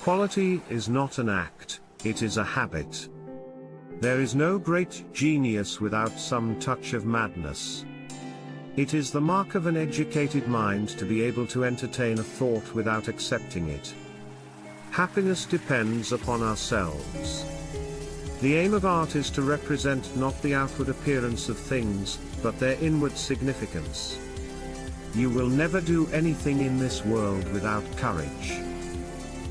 Quality is not an act, it is a habit. There is no great genius without some touch of madness. It is the mark of an educated mind to be able to entertain a thought without accepting it. Happiness depends upon ourselves. The aim of art is to represent not the outward appearance of things, but their inward significance. You will never do anything in this world without courage.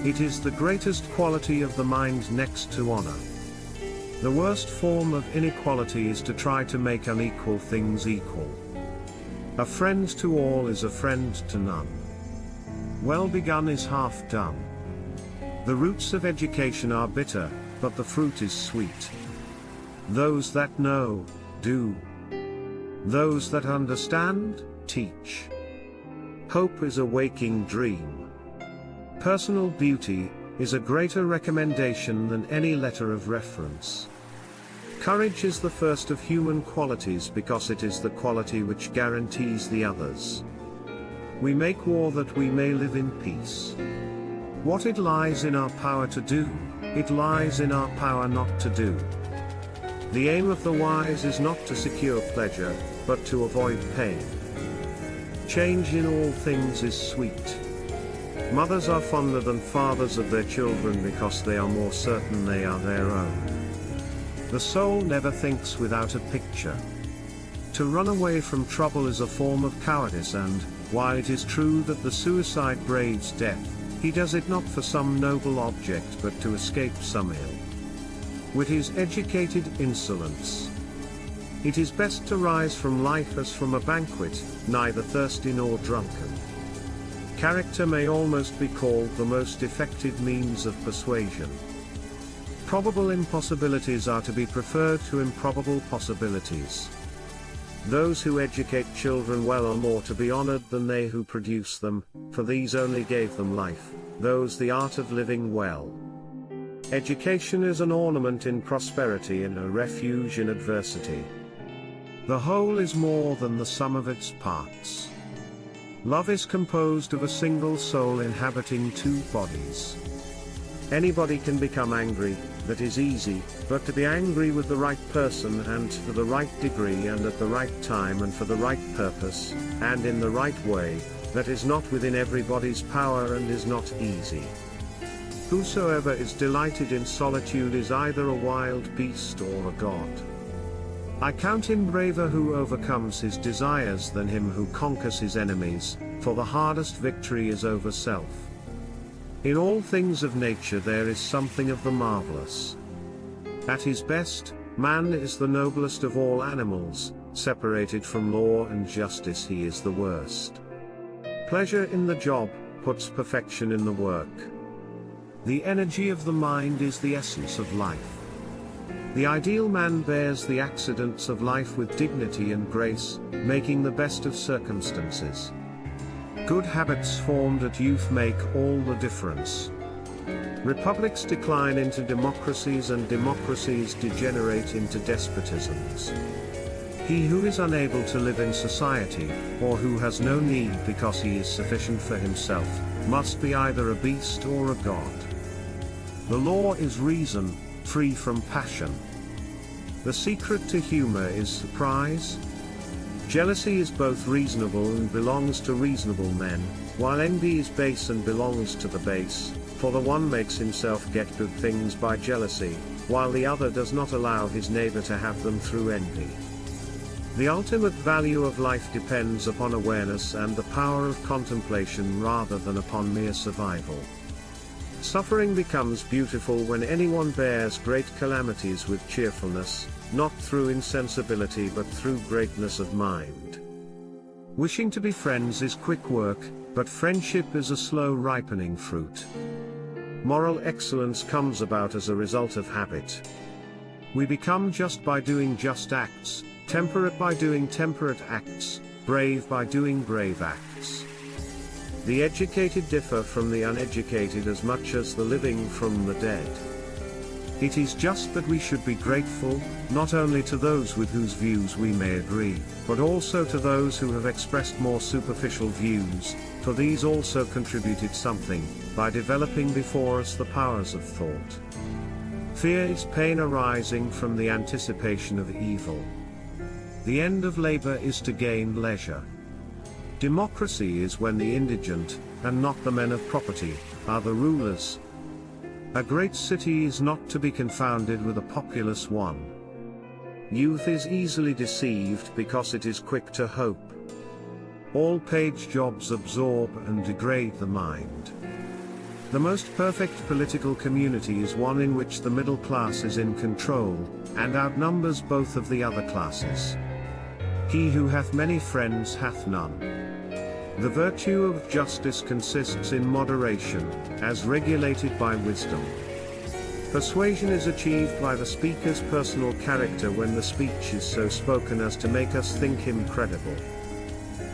It is the greatest quality of the mind next to honor. The worst form of inequality is to try to make unequal things equal. A friend to all is a friend to none. Well begun is half done. The roots of education are bitter, but the fruit is sweet. Those that know, do. Those that understand, teach. Hope is a waking dream. Personal beauty is a greater recommendation than any letter of reference. Courage is the first of human qualities because it is the quality which guarantees the others. We make war that we may live in peace. What it lies in our power to do, it lies in our power not to do. The aim of the wise is not to secure pleasure, but to avoid pain. Change in all things is sweet. Mothers are fonder than fathers of their children because they are more certain they are their own. The soul never thinks without a picture. To run away from trouble is a form of cowardice, and, while it is true that the suicide braves death, he does it not for some noble object but to escape some ill. Wit is educated insolence. It is best to rise from life as from a banquet, neither thirsty nor drunken. Character may almost be called the most effective means of persuasion. Probable impossibilities are to be preferred to improbable possibilities. Those who educate children well are more to be honored than they who produce them, for these only gave them life, those the art of living well. Education is an ornament in prosperity and a refuge in adversity. The whole is more than the sum of its parts. Love is composed of a single soul inhabiting two bodies. Anybody can become angry, that is easy, but to be angry with the right person and to the right degree and at the right time and for the right purpose, and in the right way, that is not within everybody's power and is not easy. Whosoever is delighted in solitude is either a wild beast or a god. I count him braver who overcomes his desires than him who conquers his enemies, for the hardest victory is over self. In all things of nature there is something of the marvelous. At his best, man is the noblest of all animals, separated from law and justice he is the worst. Pleasure in the job puts perfection in the work. The energy of the mind is the essence of life. The ideal man bears the accidents of life with dignity and grace, making the best of circumstances. Good habits formed at youth make all the difference. Republics decline into democracies and democracies degenerate into despotisms. He who is unable to live in society, or who has no need because he is sufficient for himself, must be either a beast or a god. The law is reason, free from passion. The secret to humor is surprise. Jealousy is both reasonable and belongs to reasonable men, while envy is base and belongs to the base, for the one makes himself get good things by jealousy, while the other does not allow his neighbor to have them through envy. The ultimate value of life depends upon awareness and the power of contemplation rather than upon mere survival. Suffering becomes beautiful when anyone bears great calamities with cheerfulness, not through insensibility but through greatness of mind. Wishing to be friends is quick work, but friendship is a slow ripening fruit. Moral excellence comes about as a result of habit. We become just by doing just acts, temperate by doing temperate acts, brave by doing brave acts. The educated differ from the uneducated as much as the living from the dead. It is just that we should be grateful, not only to those with whose views we may agree, but also to those who have expressed more superficial views, for these also contributed something, by developing before us the powers of thought. Fear is pain arising from the anticipation of evil. The end of labor is to gain leisure. Democracy is when the indigent, and not the men of property, are the rulers. A great city is not to be confounded with a populous one. Youth is easily deceived because it is quick to hope. All page jobs absorb and degrade the mind. The most perfect political community is one in which the middle class is in control, and outnumbers both of the other classes. He who hath many friends hath none. The virtue of justice consists in moderation, as regulated by wisdom. Persuasion is achieved by the speaker's personal character when the speech is so spoken as to make us think him credible.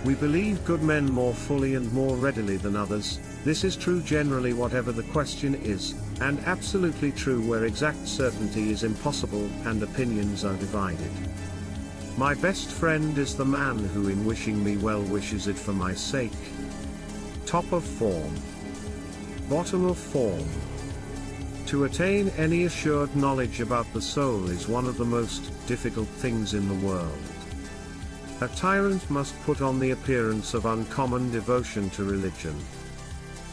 We believe good men more fully and more readily than others. This is true generally whatever the question is, and absolutely true where exact certainty is impossible and opinions are divided. My best friend is the man who in wishing me well wishes it for my sake. Top of form. Bottom of form. To attain any assured knowledge about the soul is one of the most difficult things in the world. A tyrant must put on the appearance of uncommon devotion to religion.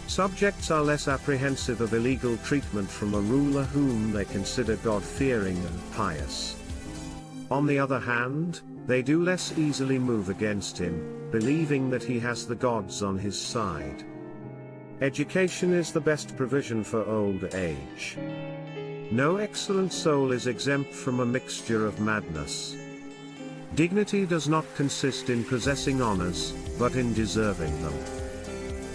Subjects are less apprehensive of illegal treatment from a ruler whom they consider God-fearing and pious. On the other hand, they do less easily move against him, believing that he has the gods on his side. Education is the best provision for old age. No excellent soul is exempt from a mixture of madness. Dignity does not consist in possessing honors, but in deserving them.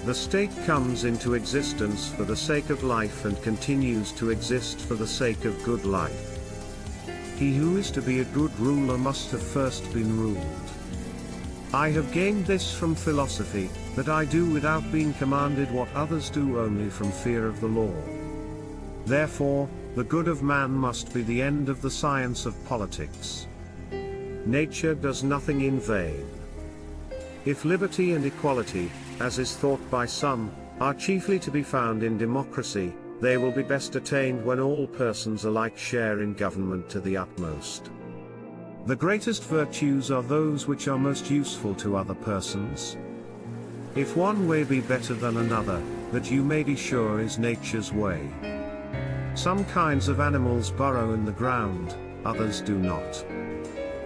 The state comes into existence for the sake of life and continues to exist for the sake of good life. He who is to be a good ruler must have first been ruled. I have gained this from philosophy, that I do without being commanded what others do only from fear of the law. Therefore, the good of man must be the end of the science of politics. Nature does nothing in vain. If liberty and equality, as is thought by some, are chiefly to be found in democracy, they will be best attained when all persons alike share in government to the utmost. The greatest virtues are those which are most useful to other persons. If one way be better than another, that you may be sure is nature's way. Some kinds of animals burrow in the ground, others do not.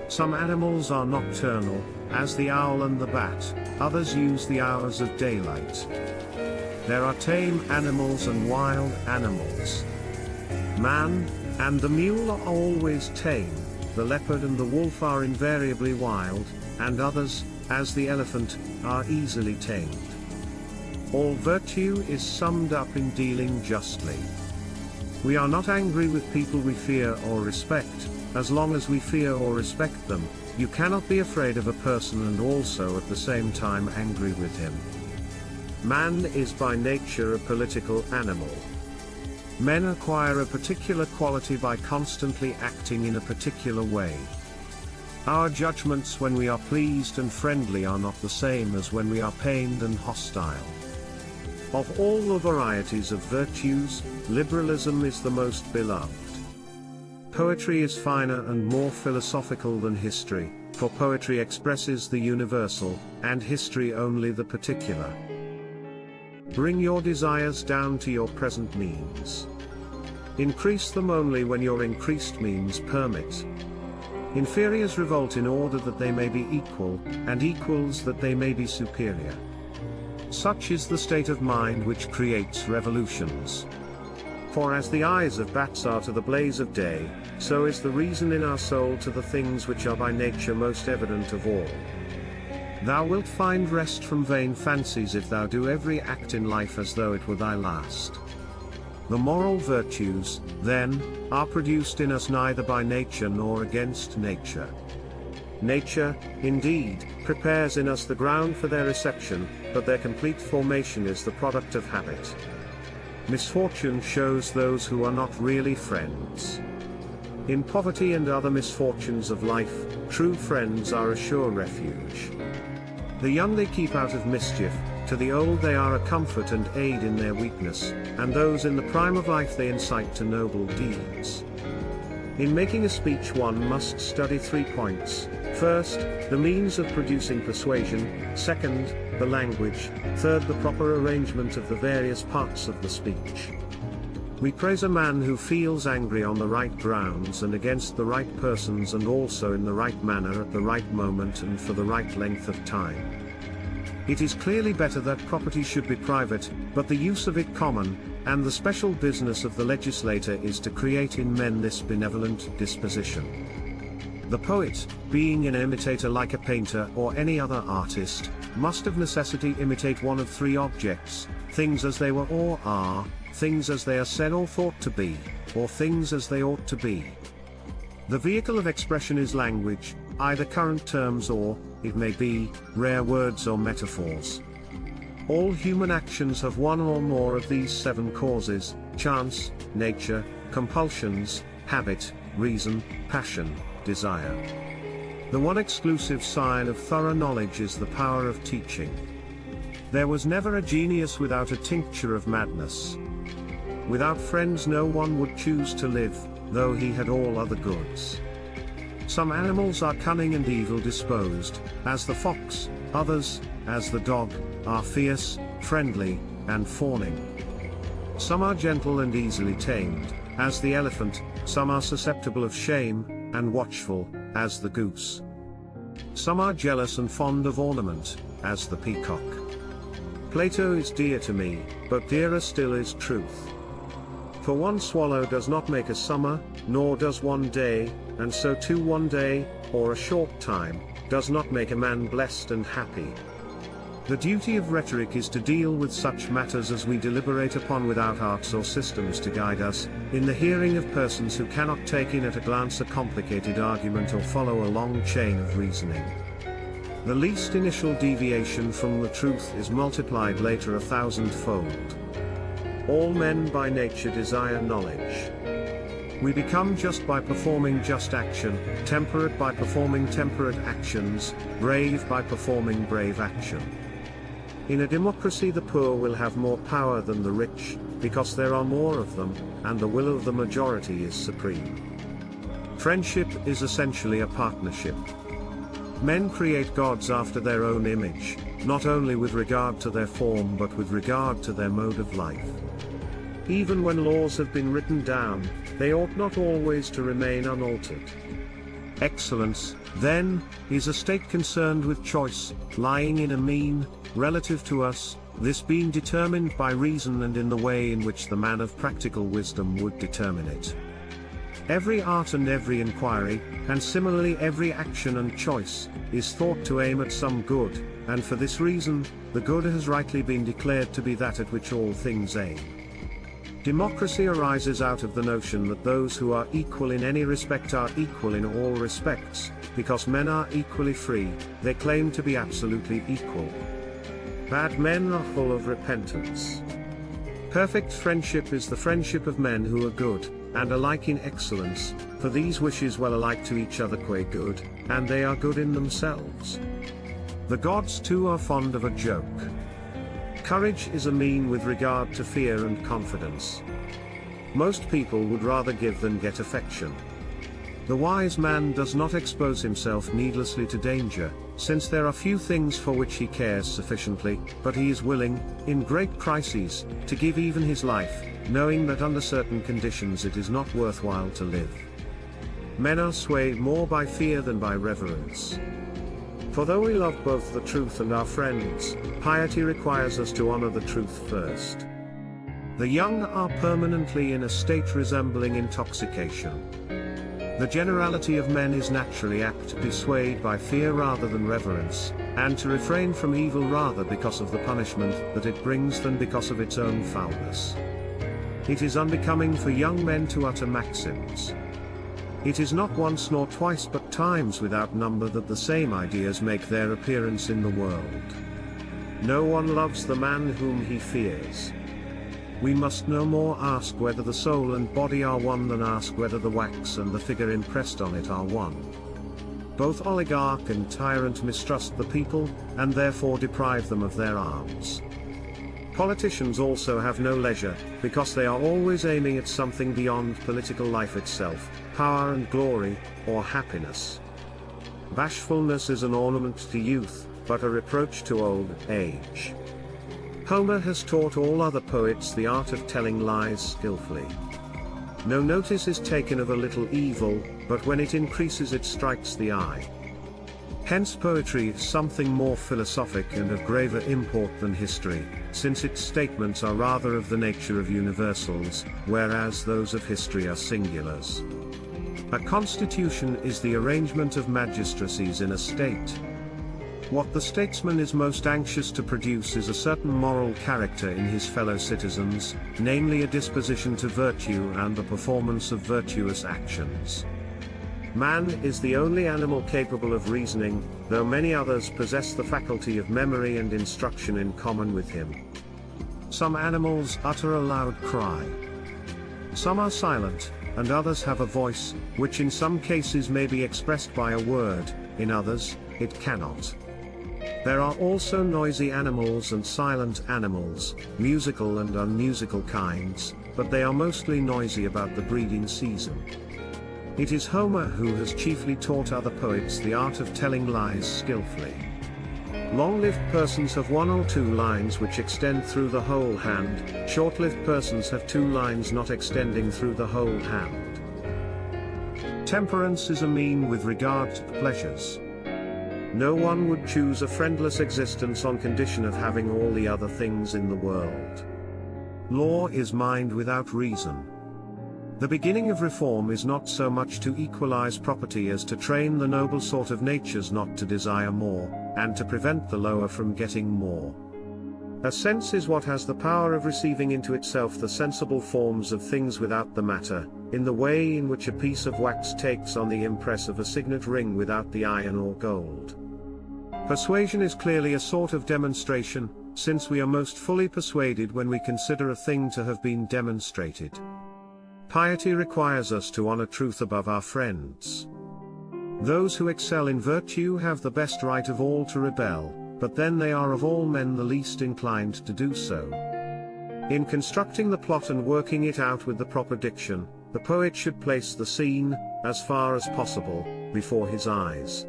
Some animals are nocturnal, as the owl and the bat, others use the hours of daylight. There are tame animals and wild animals. Man and the mule are always tame, the leopard and the wolf are invariably wild, and others, as the elephant, are easily tamed. All virtue is summed up in dealing justly. We are not angry with people we fear or respect. As long as we fear or respect them, you cannot be afraid of a person and also at the same time angry with him. Man is by nature a political animal. Men acquire a particular quality by constantly acting in a particular way. Our judgments when we are pleased and friendly are not the same as when we are pained and hostile. Of all the varieties of virtues, liberalism is the most beloved. Poetry is finer and more philosophical than history, for poetry expresses the universal, and history only the particular. Bring your desires down to your present means. Increase them only when your increased means permit. Inferiors revolt in order that they may be equal, and equals that they may be superior. Such is the state of mind which creates revolutions. For as the eyes of bats are to the blaze of day, so is the reason in our soul to the things which are by nature most evident of all. Thou wilt find rest from vain fancies if thou do every act in life as though it were thy last. The moral virtues, then, are produced in us neither by nature nor against nature. Nature, indeed, prepares in us the ground for their reception, but their complete formation is the product of habit. misfortune shows those who are not really friends. In poverty and other misfortunes of life, true friends are a sure refuge. The young they keep out of mischief, to the old they are a comfort and aid in their weakness, and those in the prime of life they incite to noble deeds. In making a speech one must study 3 points. First, the means of producing persuasion, second, the language, third, the proper arrangement of the various parts of the speech. We praise a man who feels angry on the right grounds and against the right persons and also in the right manner at the right moment and for the right length of time. It is clearly better that property should be private, but the use of it common, and the special business of the legislator is to create in men this benevolent disposition. The poet, being an imitator like a painter or any other artist, must of necessity imitate one of 3 objects: things as they were or are, things as they are said or thought to be, or things as they ought to be. The vehicle of expression is language, either current terms or, it may be, rare words or metaphors. All human actions have one or more of these 7 causes: chance, nature, compulsions, habit, reason, passion, desire. The one exclusive sign of thorough knowledge is the power of teaching. There was never a genius without a tincture of madness. Without friends no one would choose to live, though he had all other goods. Some animals are cunning and evil disposed, as the fox; others, as the dog, are fierce, friendly, and fawning. Some are gentle and easily tamed, as the elephant; some are susceptible of shame, and watchful, as the goose. Some are jealous and fond of ornament, as the peacock. Plato is dear to me, but dearer still is truth. For one swallow does not make a summer, nor does one day, and so too one day, or a short time, does not make a man blessed and happy. The duty of rhetoric is to deal with such matters as we deliberate upon without arts or systems to guide us, in the hearing of persons who cannot take in at a glance a complicated argument or follow a long chain of reasoning. The least initial deviation from the truth is multiplied later 1,000-fold. All men by nature desire knowledge. We become just by performing just action, temperate by performing temperate actions, brave by performing brave action. In a democracy the poor will have more power than the rich, because there are more of them, and the will of the majority is supreme. Friendship is essentially a partnership. Men create gods after their own image, not only with regard to their form but with regard to their mode of life. Even when laws have been written down, they ought not always to remain unaltered. Excellence, then, is a state concerned with choice, lying in a mean, relative to us, this being determined by reason and in the way in which the man of practical wisdom would determine it. Every art and every inquiry, and similarly every action and choice, is thought to aim at some good, and for this reason, the good has rightly been declared to be that at which all things aim. Democracy arises out of the notion that those who are equal in any respect are equal in all respects, because men are equally free, they claim to be absolutely equal. Bad men are full of repentance. Perfect friendship is the friendship of men who are good, and alike in excellence, for these wishes well alike to each other qua good, and they are good in themselves. The gods too are fond of a joke. Courage is a mean with regard to fear and confidence. Most people would rather give than get affection. The wise man does not expose himself needlessly to danger, since there are few things for which he cares sufficiently, but he is willing, in great crises, to give even his life, knowing that under certain conditions it is not worthwhile to live. Men are swayed more by fear than by reverence. For though we love both the truth and our friends, piety requires us to honor the truth first. The young are permanently in a state resembling intoxication. The generality of men is naturally apt to be swayed by fear rather than reverence, and to refrain from evil rather because of the punishment that it brings than because of its own foulness. It is unbecoming for young men to utter maxims. It is not once nor twice but times without number that the same ideas make their appearance in the world. No one loves the man whom he fears. we must no more ask whether the soul and body are one than ask whether the wax and the figure impressed on it are one. Both oligarch and tyrant mistrust the people, and therefore deprive them of their arms. Politicians also have no leisure, because they are always aiming at something beyond political life itself, power and glory, or happiness. Bashfulness is an ornament to youth, but a reproach to old age. Homer has taught all other poets the art of telling lies skillfully. No notice is taken of a little evil, but when it increases it strikes the eye. Hence poetry is something more philosophic and of graver import than history, since its statements are rather of the nature of universals, whereas those of history are singulars. A constitution is the arrangement of magistracies in a state. What the statesman is most anxious to produce is a certain moral character in his fellow citizens, namely a disposition to virtue and the performance of virtuous actions. Man is the only animal capable of reasoning, though many others possess the faculty of memory and instruction in common with him. Some animals utter a loud cry. Some are silent, and others have a voice, which in some cases may be expressed by a word, in others, it cannot. There are also noisy animals and silent animals, musical and unmusical kinds, but they are mostly noisy about the breeding season. It is Homer who has chiefly taught other poets the art of telling lies skillfully. Long-lived persons have one or two lines which extend through the whole hand, short-lived persons have two lines not extending through the whole hand. Temperance is a mean with regard to pleasures. No one would choose a friendless existence on condition of having all the other things in the world. Law is mind without reason. The beginning of reform is not so much to equalize property as to train the noble sort of natures not to desire more, and to prevent the lower from getting more. A sense is what has the power of receiving into itself the sensible forms of things without the matter, in the way in which a piece of wax takes on the impress of a signet ring without the iron or gold. Persuasion is clearly a sort of demonstration, since we are most fully persuaded when we consider a thing to have been demonstrated. Piety requires us to honor truth above our friends. Those who excel in virtue have the best right of all to rebel, but then they are of all men the least inclined to do so. In constructing the plot and working it out with the proper diction, the poet should place the scene, as far as possible, before his eyes.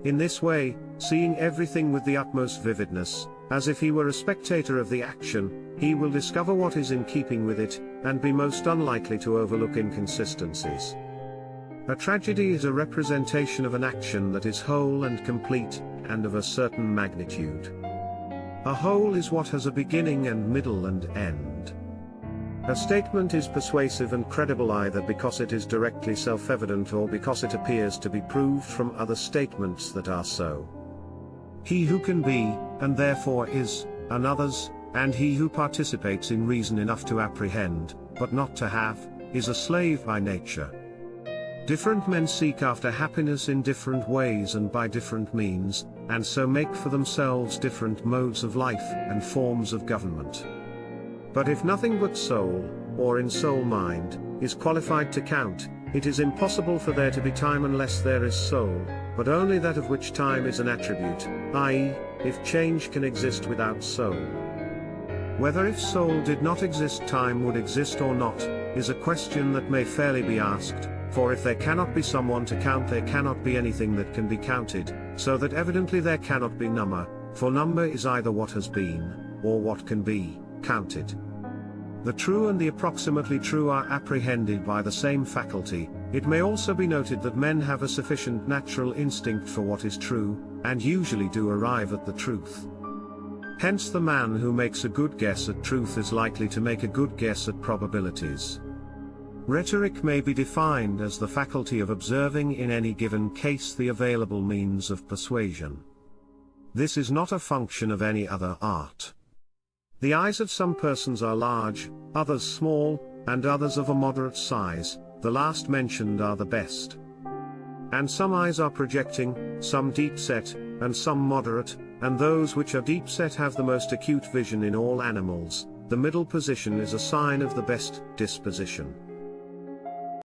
In this way, seeing everything with the utmost vividness, as if he were a spectator of the action, he will discover what is in keeping with it, and be most unlikely to overlook inconsistencies. A tragedy is a representation of an action that is whole and complete, and of a certain magnitude. A whole is what has a beginning and middle and end. A statement is persuasive and credible either because it is directly self-evident or because it appears to be proved from other statements that are so. He who can be, and therefore is, another's, and he who participates in reason enough to apprehend, but not to have, is a slave by nature. Different men seek after happiness in different ways and by different means, and so make for themselves different modes of life and forms of government. But if nothing but soul, or in soul mind, is qualified to count, it is impossible for there to be time unless there is soul, but only that of which time is an attribute, i.e., if change can exist without soul. Whether if soul did not exist time would exist or not, is a question that may fairly be asked, for if there cannot be someone to count there cannot be anything that can be counted, so that evidently there cannot be number, for number is either what has been, or what can be, counted. The true and the approximately true are apprehended by the same faculty. It may also be noted that men have a sufficient natural instinct for what is true, and usually do arrive at the truth. Hence the man who makes a good guess at truth is likely to make a good guess at probabilities. Rhetoric may be defined as the faculty of observing in any given case the available means of persuasion. This is not a function of any other art. The eyes of some persons are large, others small, and others of a moderate size, the last mentioned are the best. And some eyes are projecting, some deep-set, and some moderate, and those which are deep-set have the most acute vision in all animals, The middle position is a sign of the best disposition.